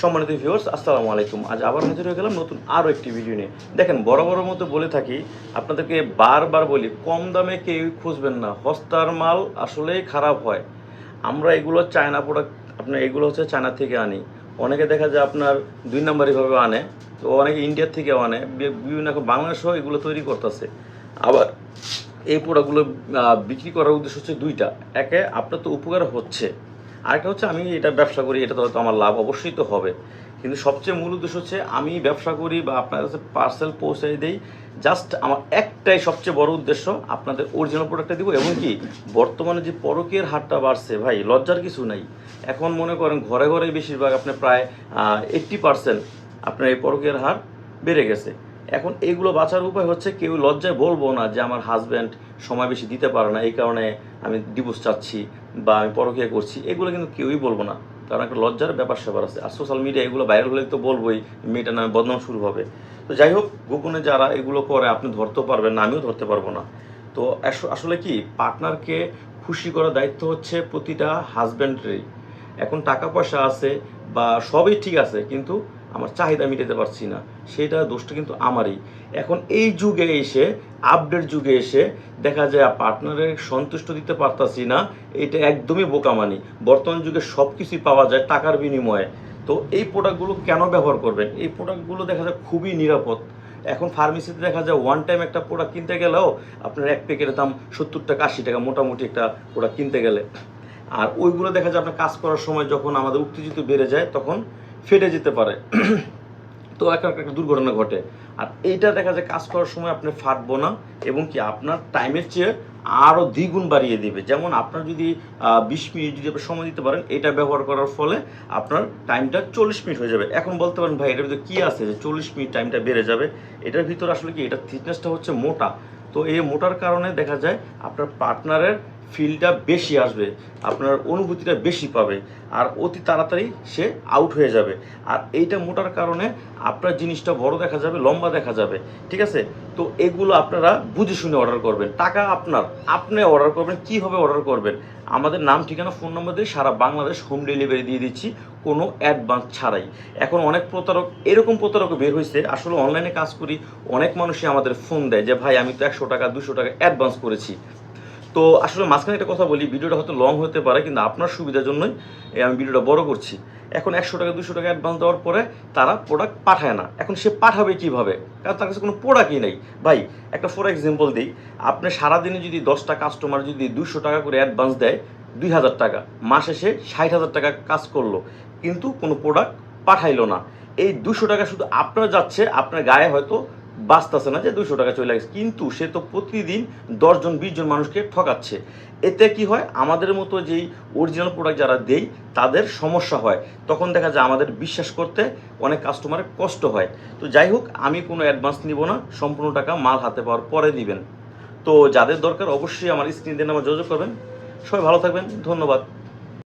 সম্মানিত ভিউয়ার্স, আসসালামু আলাইকুম। আজ আবার হাজির হয়ে গেলাম নতুন আরও একটি ভিডিও নিয়ে। দেখেন, বড় মতো বলে থাকি, আপনাদেরকে বারবার বলি, কম দামে কেউ খুঁজবেন না। সস্তার মাল আসলেই খারাপ হয়। আমরা এগুলো চায়না প্রোডাক্ট, আপনার এগুলো হচ্ছে চায়না থেকে আনি। অনেকে দেখা যায় আপনার 2 নাম্বারিভাবে আনে, তো অনেকে ইন্ডিয়ার থেকেও আনে, বিভিন্ন এখন বাংলাদেশেও এগুলো তৈরি করতেছে। আবার এই প্রোডাক্টগুলো বিক্রি করার উদ্দেশ্য হচ্ছে দুইটা। একে, আপনার তো উপকার হচ্ছে, আরেকটা হচ্ছে আমি এটা ব্যবসা করি, এটা তো আমার লাভ অবশ্যই তো হবে। কিন্তু সবচেয়ে মূল উদ্দেশ্য হচ্ছে আমি ব্যবসা করি বা আপনার কাছে পার্সেল পৌঁছে দিই, জাস্ট আমার একটাই সবচেয়ে বড় উদ্দেশ্য, আপনাদের অরিজিনাল প্রোডাক্টটা দিব। এবং কি, বর্তমানে যে পরকীয়ার হারটা বাড়ছে ভাই, লজ্জার কিছু নাই। এখন মনে করেন ঘরে ঘরে বেশিরভাগ আপনার প্রায় 80% আপনার এই পরকীয়ার হার বেড়ে গেছে। এখন এইগুলো বাঁচার উপায় হচ্ছে, কেউ লজ্জায় বলবো না যে আমার হাজব্যান্ড সময় বেশি দিতে পারে না, এই কারণে আমি ডিভোর্স চাচ্ছি বা আমি পরকীয়া করছি, এগুলো কিন্তু কেউই বলবো না। কারণ একটা লজ্জার ব্যাপার স্যাপার আছে। আর সোশ্যাল মিডিয়া এগুলো ভাইরাল হলে তো বলবোই, মেয়েটার নামে বদনাম শুরু হবে। তো যাই হোক, গোপনে যারা এগুলো করে আপনি ধরতেও পারবেন না, আমিও ধরতে পারবো না। তো আসলে কি, পার্টনারকে খুশি করার দায়িত্ব হচ্ছে প্রতিটা হাজব্যান্ডেরই। এখন টাকা পয়সা আছে বা সবই ঠিক আছে, কিন্তু আমার চাহিদা মেটাতে পারছি না, সেটা দোষটা কিন্তু আমারই। এখন এই যুগে এসে, আপডেট যুগে এসে দেখা যায় পার্টনারের সন্তুষ্ট দিতে পারতাছি না, এটা একদমই বোকামানি। বর্তমান যুগে সব কিছুই পাওয়া যায় টাকার বিনিময়ে। তো এই প্রোডাক্টগুলো কেন ব্যবহার করবেন? এই প্রোডাক্টগুলো দেখা যায় খুবই নিরাপদ। এখন ফার্মেসিতে দেখা যায় ওয়ান টাইম একটা প্রোডাক্ট কিনতে গেলেও আপনার এক প্যাকেটের দাম 70 টাকা 80 টাকা মোটামুটি একটা প্রোডাক্ট কিনতে গেলে। আর ওইগুলো দেখা যায় আপনার কাজ করার সময় যখন আমাদের উত্তেজিত বেড়ে যায় তখন ফেটে যেতে পারে। তো একটা দুর্ঘটনা ঘটে। আর এইটা দেখা যায় কাজ করার সময় আপনি ফাটবো না, এবং কি আপনার টাইমের চেয়ে আরও দ্বিগুণ বাড়িয়ে দিবে। যেমন আপনার যদি 20 মিনিট যদি আপনি সময় দিতে পারেন, এটা ব্যবহার করার ফলে আপনার টাইমটা 40 মিনিট হয়ে যাবে। এখন বলতে পারেন ভাই, এটার ভিতরে কী আছে যে 40 মিনিট টাইমটা বেড়ে যাবে? এটার ভিতরে আসলে কি, এটার থিকনেসটা হচ্ছে মোটা। তো এই মোটার কারণে দেখা যায় আপনার পার্টনারের ফিলটা বেশি আসবে, আপনার অনুভূতিটা বেশি পাবে, আর অতি তাড়াতাড়ি সে আউট হয়ে যাবে। আর এইটা মোটার কারণে আপনার জিনিসটা বড় দেখা যাবে, লম্বা দেখা যাবে। ঠিক আছে? তো এগুলো আপনারা বুঝে শুনে অর্ডার করবেন। টাকা আপনার, আপনি অর্ডার করবেন। কীভাবে অর্ডার করবেন? আমাদের নাম, ঠিকানা, ফোন নম্বর দিয়ে সারা বাংলাদেশ হোম ডেলিভারি দিয়ে দিচ্ছি, কোনো অ্যাডভান্স ছাড়াই। এখন অনেক প্রতারক, এরকম প্রতারকও বের হয়েছে। আসলে অনলাইনে কাজ করি, অনেক মানুষই আমাদের ফোন দেয় যে ভাই আমি তো 100 টাকা 200 টাকা অ্যাডভান্স করেছি। তো আসলে মাঝখানে একটা কথা বলি, ভিডিওটা হয়তো লং হতে পারে, কিন্তু আপনার সুবিধার জন্যই আমি ভিডিওটা বড় করছি। এখন 100 টাকা 200 টাকা অ্যাডভান্স দেওয়ার পরে তারা প্রোডাক্ট পাঠায় না। এখন সে পাঠাবে কীভাবে? কারণ তার কাছে কোনো প্রোডাক্টই নেই। ভাই, একটা ফর এক্সাম্পল দিই, আপনি সারাদিনে যদি 10টা কাস্টমার যদি 200 টাকা করে অ্যাডভান্স দেয়, 2000 টাকা, মাসে সে 60,000 টাকা কাজ করলো, কিন্তু কোনো প্রোডাক্ট পাঠাইলো না। এই 200 টাকা শুধু আপনার যাচ্ছে, আপনার গায়ে হয়তো বাঁচতেছে না যে 200 টাকা চলে গেছে, কিন্তু সে তো প্রতিদিন 10 জন 20 জন মানুষকে ঠকাচ্ছে। এতে কি হয়, আমাদের মতো যেই অরিজিনাল প্রোডাক্ট যারা দেই তাদের সমস্যা হয়। তখন দেখা যায় আমাদের বিশ্বাস করতে অনেক কাস্টমারের কষ্ট হয়। তো যাই হোক, আমি কোনো অ্যাডভান্স নিব না, সম্পূর্ণ টাকা মাল হাতে পাওয়ার পরে দিবেন। তো যাদের দরকার অবশ্যই আমার স্ক্রিন দিয়ে আমার যোগাযোগ করবেন। সবাই ভালো থাকবেন, ধন্যবাদ।